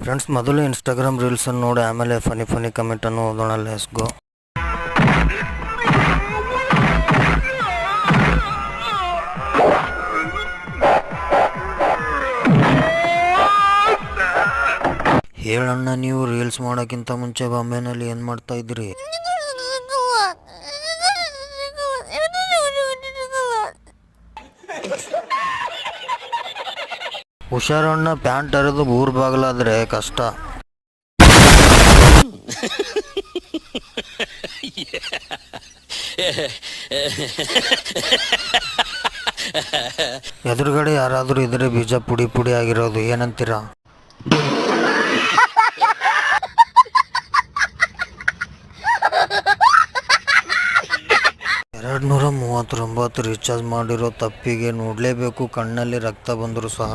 Friends, ಮೊದಲು Instagram ರೀಲ್ಸನ್ನು ನೋಡಿ ಆಮೇಲೆ ಫನಿ ಕಮೆಂಟನ್ನು ಓದೋಣ. Let's go. ಹೇಳಣ್ಣ, ನೀವು ರೀಲ್ಸ್ ಮಾಡೋಕ್ಕಿಂತ ಮುಂಚೆ ಬಾಂಬೆನಲ್ಲಿ ಏನು ಮಾಡ್ತಾ ಇದ್ರಿ? ಹುಷಾರಣ್ಣ, ಪ್ಯಾಂಟ್ ಹರಿದು ಊರ್ ಬಾಗಲಾದ್ರೆ ಕಷ್ಟ. ಎದುರುಗಡೆ ಯಾರಾದರೂ ಇದ್ರೆ ಬೀಜ ಪುಡಿ ಆಗಿರೋದು, ಏನಂತೀರಾ? 239 ರೀಚಾರ್ಜ್ ಮಾಡಿರೋ ತಪ್ಪಿಗೆ ನೋಡಲೇಬೇಕು, ಕಣ್ಣಲ್ಲಿ ರಕ್ತ ಬಂದರೂ ಸಹ.